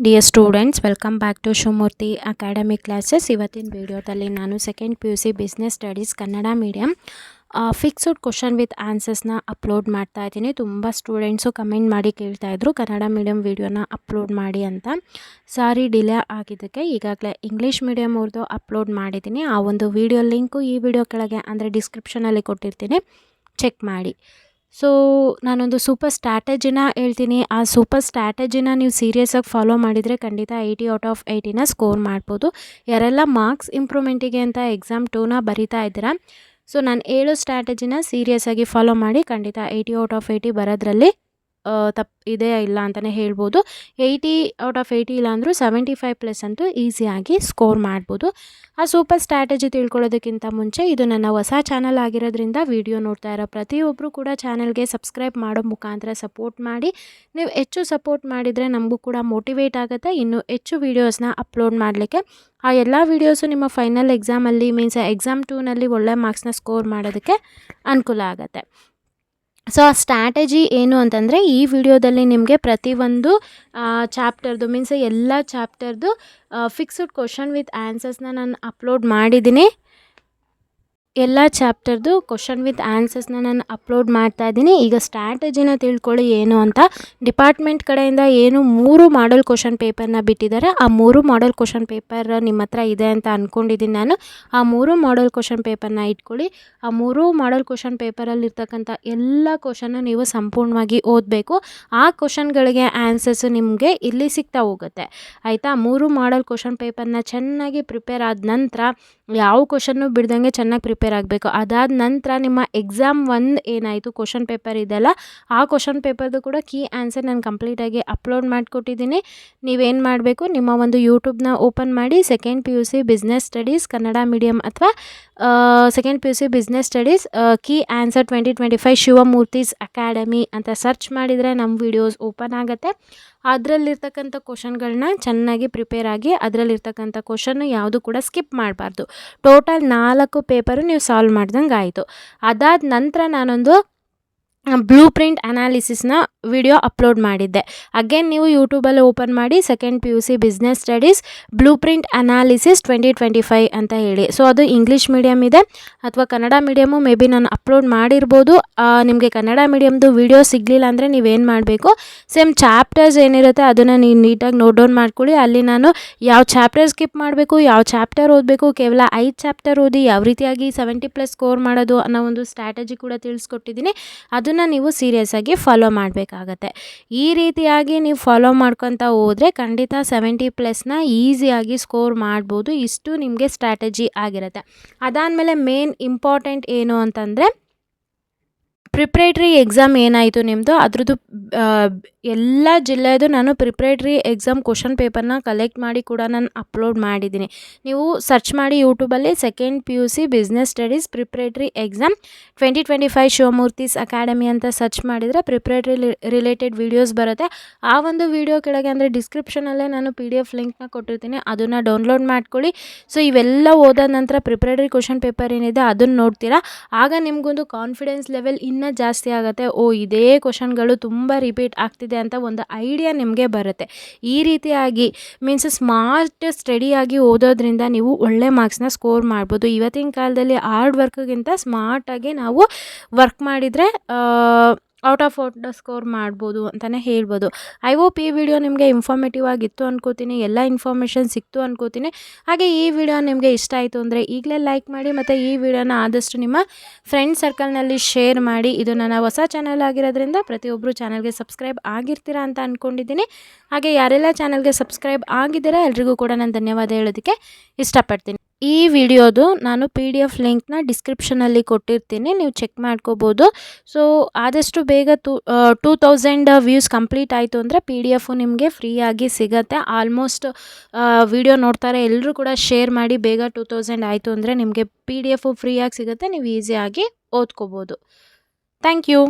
Dear students, welcome back to Shivamurthy academic classes. ಇವತ್ತಿನ ವಿಡಿಯೋದಲ್ಲಿ ನಾನು second PUC business studies Kannada medium fixed question with ಆನ್ಸರ್ಸ್ನ upload ಮಾಡ್ತಾ ಇದ್ದೀನಿ. ತುಂಬ ಸ್ಟೂಡೆಂಟ್ಸು ಕಮೆಂಟ್ ಮಾಡಿ ಕೇಳ್ತಾಯಿದ್ರು ಕನ್ನಡ ಮೀಡಿಯಮ್ ವೀಡಿಯೋನ ಅಪ್ಲೋಡ್ ಮಾಡಿ ಅಂತ. ಸಾರಿ ಡಿಲೇ ಆಗಿದ್ದಕ್ಕೆ. ಈಗಾಗಲೇ ಇಂಗ್ಲೀಷ್ ಮೀಡಿಯಮ್ ಅವ್ರದ್ದು ಅಪ್ಲೋಡ್ ಮಾಡಿದ್ದೀನಿ. ಆ ಒಂದು ವಿಡಿಯೋ ಲಿಂಕು ಈ ವಿಡಿಯೋ ಕೆಳಗೆ ಅಂದರೆ ಡಿಸ್ಕ್ರಿಪ್ಷನಲ್ಲಿ ಕೊಟ್ಟಿರ್ತೀನಿ, ಚೆಕ್ ಮಾಡಿ. ಸೊ ನಾನೊಂದು ಸೂಪರ್ ಸ್ಟ್ರಾಟಜಿನ ಹೇಳ್ತೀನಿ. ಆ ಸೂಪರ್ ಸ್ಟ್ರಾಟಜಿನ ನೀವು ಸೀರಿಯಸ್ಸಾಗಿ ಫಾಲೋ ಮಾಡಿದರೆ ಖಂಡಿತ 80 ಔಟ್ ಆಫ್ 80ನ ಸ್ಕೋರ್ ಮಾಡ್ಬೋದು. ಯಾರೆಲ್ಲ ಮಾರ್ಕ್ಸ್ ಇಂಪ್ರೂವ್ಮೆಂಟಿಗೆ ಅಂತ ಎಕ್ಸಾಮ್ 2ನ ಬರಿತಾ ಇದ್ದೀರಾ, ಸೊ ನಾನು ಹೇಳೋ ಸ್ಟ್ರಾಟಜಿನ ಸೀರಿಯಸ್ಸಾಗಿ ಫಾಲೋ ಮಾಡಿ ಖಂಡಿತ 80 ಔಟ್ ಆಫ್ 80 ಬರೋದ್ರಲ್ಲಿ ಇದೆ ಇಲ್ಲ ಅಂತಲೇ ಹೇಳ್ಬೋದು. 80 ಔಟ್ ಆಫ್ 80 ಇಲ್ಲ ಅಂದರೂ 75+ ಅಂತೂ ಈಸಿಯಾಗಿ ಸ್ಕೋರ್ ಮಾಡ್ಬೋದು. ಆ ಸೂಪರ್ ಸ್ಟ್ರಾಟಜಿ ತಿಳ್ಕೊಳ್ಳೋದಕ್ಕಿಂತ ಮುಂಚೆ ಇದು ನನ್ನ ಹೊಸ ಚಾನಲ್ ಆಗಿರೋದ್ರಿಂದ ವಿಡಿಯೋ ನೋಡ್ತಾ ಇರೋ ಪ್ರತಿಯೊಬ್ಬರು ಕೂಡ ಚಾನಲ್ಗೆ ಸಬ್ಸ್ಕ್ರೈಬ್ ಮಾಡೋ ಮುಖಾಂತರ ಸಪೋರ್ಟ್ ಮಾಡಿ. ನೀವು ಹೆಚ್ಚು ಸಪೋರ್ಟ್ ಮಾಡಿದರೆ ನಮಗೂ ಕೂಡ ಮೋಟಿವೇಟ್ ಆಗುತ್ತೆ ಇನ್ನೂ ಹೆಚ್ಚು ವೀಡಿಯೋಸ್ನ ಅಪ್ಲೋಡ್ ಮಾಡಲಿಕ್ಕೆ. ಆ ಎಲ್ಲ ವೀಡಿಯೋಸು ನಿಮ್ಮ ಫೈನಲ್ ಎಕ್ಸಾಮಲ್ಲಿ ಮೀನ್ಸ್ ಎಕ್ಸಾಮ್ 2ನಲ್ಲಿ ಒಳ್ಳೆ ಮಾರ್ಕ್ಸ್ನ ಸ್ಕೋರ್ ಮಾಡೋದಕ್ಕೆ ಅನುಕೂಲ ಆಗುತ್ತೆ. ಸೊ ಆ ಸ್ಟ್ರಾಟಜಿ ಏನು ಅಂತಂದರೆ, ಈ ವಿಡಿಯೋದಲ್ಲಿ ನಿಮಗೆ ಪ್ರತಿಯೊಂದು ಚಾಪ್ಟರ್ದು ಮೀನ್ಸ್ ಎಲ್ಲ ಚಾಪ್ಟರ್ದು ಫಿಕ್ಸ್ಡ್ ಕ್ವಶನ್ ವಿತ್ ಆನ್ಸರ್ಸ್ನ ನಾನು ಅಪ್ಲೋಡ್ ಮಾಡಿದ್ದೀನಿ. ಎಲ್ಲ ಚಾಪ್ಟರ್ದು ಕ್ವಶನ್ ವಿತ್ ಆನ್ಸರ್ಸ್ನ ನಾನು ಅಪ್ಲೋಡ್ ಮಾಡ್ತಾ ಇದ್ದೀನಿ. ಈಗ ಸ್ಟ್ರಾಟಜಿನ ತಿಳ್ಕೊಳ್ಳಿ ಏನು ಅಂತ. ಡಿಪಾರ್ಟ್ಮೆಂಟ್ ಕಡೆಯಿಂದ ಏನು 3 ಮಾಡೆಲ್ ಕ್ವಶನ್ ಪೇಪರ್ನ ಬಿಟ್ಟಿದ್ದಾರೆ. ಆ 3 ಮಾಡೆಲ್ ಕ್ವಶನ್ ಪೇಪರ್ ನಿಮ್ಮ ಹತ್ರ ಇದೆ ಅಂತ ಅಂದ್ಕೊಂಡಿದ್ದೀನಿ ನಾನು. ಆ 3 ಮಾಡೆಲ್ ಕ್ವಶನ್ ಪೇಪರ್ನ ಇಟ್ಕೊಳ್ಳಿ. ಆ 3 ಮಾಡೆಲ್ ಕ್ವಶನ್ ಪೇಪರಲ್ಲಿರ್ತಕ್ಕಂಥ ಎಲ್ಲ ಕ್ವಶನ್ನು ನೀವು ಸಂಪೂರ್ಣವಾಗಿ ಓದಬೇಕು. ಆ ಕ್ವಶನ್ಗಳಿಗೆ ಆನ್ಸರ್ಸು ನಿಮಗೆ ಇಲ್ಲಿ ಸಿಗ್ತಾ ಹೋಗುತ್ತೆ, ಆಯಿತಾ. 3 ಮಾಡೆಲ್ ಕ್ವಶನ್ ಪೇಪರ್ನ ಚೆನ್ನಾಗಿ ಪ್ರಿಪೇರ್ ಆದ ನಂತರ, ಯಾವ ಕ್ವಶನ್ನು ಬಿಡ್ದಂಗೆ ಚೆನ್ನಾಗಿ ಪ್ರಿಪೇರ್ ಆಗಬೇಕು. ಅದಾದ ನಂತರ ನಿಮ್ಮ ಎಕ್ಸಾಮ್ 1 ಏನಾಯಿತು ಕ್ವಶನ್ ಪೇಪರ್ ಇದೆಲ್ಲ, ಆ ಕ್ವಶನ್ ಪೇಪರ್ದು ಕೂಡ ಕೀ ಆನ್ಸರ್ ನಾನು ಕಂಪ್ಲೀಟಾಗಿ ಅಪ್ಲೋಡ್ ಮಾಡಿಕೊಟ್ಟಿದ್ದೀನಿ. ನೀವೇನು ಮಾಡಬೇಕು, ನಿಮ್ಮ ಒಂದು ಯೂಟ್ಯೂಬ್ನ ಓಪನ್ ಮಾಡಿ second PUC business studies Kannada medium ಅಥವಾ second PUC business studies key answer 2025 Shivamurthy's academy ಅಂತ ಸರ್ಚ್ ಮಾಡಿದರೆ ನಮ್ಮ ವೀಡಿಯೋಸ್ ಓಪನ್ ಆಗುತ್ತೆ. ಅದರಲ್ಲಿರ್ತಕ್ಕಂಥ ಕ್ವಶನ್ಗಳನ್ನ ಚೆನ್ನಾಗಿ ಪ್ರಿಪೇರ್ ಆಗಿ, ಅದರಲ್ಲಿರ್ತಕ್ಕಂಥ ಕ್ವಶನ್ನು ಯಾವುದು ಕೂಡ ಸ್ಕಿಪ್ ಮಾಡಬಾರ್ದು. ಟೋಟಲ್ 4 ಪೇಪರು ನೀವು ಸಾಲ್ವ್ ಮಾಡ್ದಂಗೆ ಆಯಿತು. ಅದಾದ ನಂತರ ನಾನೊಂದು ಬ್ಲೂ ಪ್ರಿಂಟ್ ಅನಾಲಿಸಿಸ್ನ ವಿಡಿಯೋ ಅಪ್ಲೋಡ್ ಮಾಡಿದ್ದೆ. ಅಗೇನ್ ನೀವು ಯೂಟ್ಯೂಬಲ್ಲಿ ಓಪನ್ ಮಾಡಿ second PUC business studies blue print analysis 2025 ಅಂತ ಹೇಳಿ. ಸೊ ಅದು ಇಂಗ್ಲೀಷ್ ಮೀಡಿಯಮ್ ಇದೆ ಅಥವಾ ಕನ್ನಡ ಮೀಡಿಯಮು ಮೇ ಬಿ ನಾನು ಅಪ್ಲೋಡ್ ಮಾಡಿರ್ಬೋದು. ನಿಮಗೆ ಕನ್ನಡ ಮೀಡಿಯಮ್ದು ವಿಡಿಯೋ ಸಿಗಲಿಲ್ಲ ಅಂದರೆ ನೀವೇನು ಮಾಡಬೇಕು, ಸೇಮ್ ಚಾಪ್ಟರ್ಸ್ ಏನಿರುತ್ತೆ ಅದನ್ನು ನೀವು ನೀಟಾಗಿ ನೋಟ್ ಡೌನ್ ಮಾಡ್ಕೊಳ್ಳಿ. ಅಲ್ಲಿ ನಾನು ಯಾವ ಚಾಪ್ಟರ್ ಸ್ಕಿಪ್ ಮಾಡಬೇಕು, ಯಾವ ಚಾಪ್ಟರ್ ಓದಬೇಕು, ಕೇವಲ 5 ಚಾಪ್ಟರ್ ಓದಿ ಯಾವ ರೀತಿಯಾಗಿ 70+ ಸ್ಕೋರ್ ಮಾಡೋದು ಅನ್ನೋ ಒಂದು ಸ್ಟ್ರಾಟಜಿ ಕೂಡ ತಿಳಿಸ್ಕೊಟ್ಟಿದ್ದೀನಿ. ಅದನ್ನು ನೀವು ಸೀರಿಯಸ್ಸಾಗಿ ಫಾಲೋ ಮಾಡಬೇಕಾಗತ್ತೆ. ಈ ರೀತಿಯಾಗಿ ನೀವು ಫಾಲೋ ಮಾಡ್ಕೊತ ಹೋದರೆ ಖಂಡಿತ 70+ನ ಈಸಿಯಾಗಿ ಸ್ಕೋರ್ ಮಾಡ್ಬೋದು. ಇಷ್ಟು ನಿಮಗೆ ಸ್ಟ್ರಾಟಜಿ ಆಗಿರುತ್ತೆ. ಅದಾದಮೇಲೆ ಮೇನ್ ಇಂಪಾರ್ಟೆಂಟ್ ಏನು ಅಂತಂದರೆ, ಪ್ರಿಪ್ರೇಟ್ರಿ ಎಕ್ಸಾಮ್ ಏನಾಯಿತು ನಿಮ್ಮದು, ಅದ್ರದ್ದು ಎಲ್ಲ ಜಿಲ್ಲೆಯದು ನಾನು ಪ್ರಿಪ್ರೇಟ್ರಿ ಎಕ್ಸಾಮ್ ಕ್ವಶನ್ ಪೇಪರ್ನ ಕಲೆಕ್ಟ್ ಮಾಡಿ ಕೂಡ ನಾನು ಅಪ್ಲೋಡ್ ಮಾಡಿದ್ದೀನಿ. ನೀವು ಸರ್ಚ್ ಮಾಡಿ ಯೂಟ್ಯೂಬಲ್ಲಿ second PUC business studies preparatory exam 2025 Shivamurthy's academy ಅಂತ ಸರ್ಚ್ ಮಾಡಿದರೆ ಪ್ರಿಪ್ರೇಟ್ರಿ ರಿಲೇಟೆಡ್ ವೀಡಿಯೋಸ್ ಬರುತ್ತೆ. ಆ ಒಂದು ವಿಡಿಯೋ ಕೆಳಗೆ ಅಂದರೆ ಡಿಸ್ಕ್ರಿಪ್ಷನಲ್ಲೇ ನಾನು PDF ಲಿಂಕ್ನ ಕೊಟ್ಟಿರ್ತೀನಿ, ಅದನ್ನು ಡೌನ್ಲೋಡ್ ಮಾಡ್ಕೊಳ್ಳಿ. ಸೊ ಇವೆಲ್ಲ ಓದಾದ ನಂತರ ಪ್ರಿಪ್ರೇಟ್ರಿ ಕ್ವಶನ್ ಪೇಪರ್ ಏನಿದೆ ಅದನ್ನು ನೋಡ್ತೀರಾ, ಆಗ ನಿಮಗೊಂದು ಕಾನ್ಫಿಡೆನ್ಸ್ ಲೆವೆಲ್ ಇನ್ನೂ ಜಾಸ್ತಿ ಆಗುತ್ತೆ. ಇದೇ ಕ್ವಶನ್ಗಳು ತುಂಬ ರಿಪೀಟ್ ಆಗ್ತಿದೆ ಅಂತ ಒಂದು ಐಡಿಯಾ ನಿಮಗೆ ಬರುತ್ತೆ. ಈ ರೀತಿಯಾಗಿ ಮೀನ್ಸ್ ಸ್ಮಾರ್ಟ್ ಸ್ಟಡಿಯಾಗಿ ಓದೋದ್ರಿಂದ ನೀವು ಒಳ್ಳೆ ಮಾರ್ಕ್ಸ್ನ ಸ್ಕೋರ್ ಮಾಡ್ಬೋದು. ಇವತ್ತಿನ ಕಾಲದಲ್ಲಿ ಹಾರ್ಡ್ ವರ್ಕ್ಗಿಂತ ಸ್ಮಾರ್ಟಾಗಿ ನಾವು ವರ್ಕ್ ಮಾಡಿದರೆ ಔಟ್ ಆಫ್ ಸ್ಕೋರ್ ಮಾಡ್ಬೋದು ಅಂತಲೇ ಹೇಳ್ಬೋದು. ಐ ಹೋಪ್ ಈ ವಿಡಿಯೋ ನಿಮಗೆ ಇನ್ಫಾರ್ಮೇಟಿವ್ ಆಗಿತ್ತು ಅನ್ಕೋತೀನಿ, ಎಲ್ಲ ಇನ್ಫಾರ್ಮೇಷನ್ ಸಿಕ್ತು ಅನ್ಕೋತೀನಿ. ಹಾಗೆ ಈ ವಿಡಿಯೋ ನಿಮಗೆ ಇಷ್ಟ ಆಯಿತು ಅಂದರೆ ಈಗಲೇ ಲೈಕ್ ಮಾಡಿ ಮತ್ತು ಈ ವಿಡಿಯೋನ ಆದಷ್ಟು ನಿಮ್ಮ ಫ್ರೆಂಡ್ ಸರ್ಕಲ್ನಲ್ಲಿ ಶೇರ್ ಮಾಡಿ. ಇದು ನನ್ನ ಹೊಸ ಚಾನಲ್ ಆಗಿರೋದ್ರಿಂದ ಪ್ರತಿಯೊಬ್ಬರು ಚಾನಲ್ಗೆ ಸಬ್ಸ್ಕ್ರೈಬ್ ಆಗಿರ್ತೀರಾ ಅಂತ ಅಂದ್ಕೊಂಡಿದ್ದೀನಿ. ಹಾಗೆ ಯಾರೆಲ್ಲ ಚಾನಲ್ಗೆ ಸಬ್ಸ್ಕ್ರೈಬ್ ಆಗಿದ್ದೀರಾ ಎಲ್ರಿಗೂ ಕೂಡ ನಾನು ಧನ್ಯವಾದ ಹೇಳೋದಕ್ಕೆ ಇಷ್ಟಪಡ್ತೀನಿ. ಈ ವಿಡಿಯೋದು ನಾನು PDF ಲಿಂಕ್ನ ಡಿಸ್ಕ್ರಿಪ್ಷನಲ್ಲಿ ಕೊಟ್ಟಿರ್ತೀನಿ, ನೀವು ಚೆಕ್ ಮಾಡ್ಕೋಬೋದು. ಸೊ ಆದಷ್ಟು ಬೇಗ 2000 ವ್ಯೂಸ್ ಕಂಪ್ಲೀಟ್ ಆಯಿತು ಅಂದರೆ PDF ನಿಮಗೆ ಫ್ರೀಯಾಗಿ ಸಿಗುತ್ತೆ. ಆಲ್ಮೋಸ್ಟ್ ವಿಡಿಯೋ ನೋಡ್ತಾರೆ ಎಲ್ಲರೂ ಕೂಡ ಶೇರ್ ಮಾಡಿ. ಬೇಗ 2000 ಆಯಿತು ಅಂದರೆ ನಿಮಗೆ PDF ಫ್ರೀಯಾಗಿ ಸಿಗುತ್ತೆ, ನೀವು ಈಸಿಯಾಗಿ ಓದ್ಕೋಬೋದು. Thank you.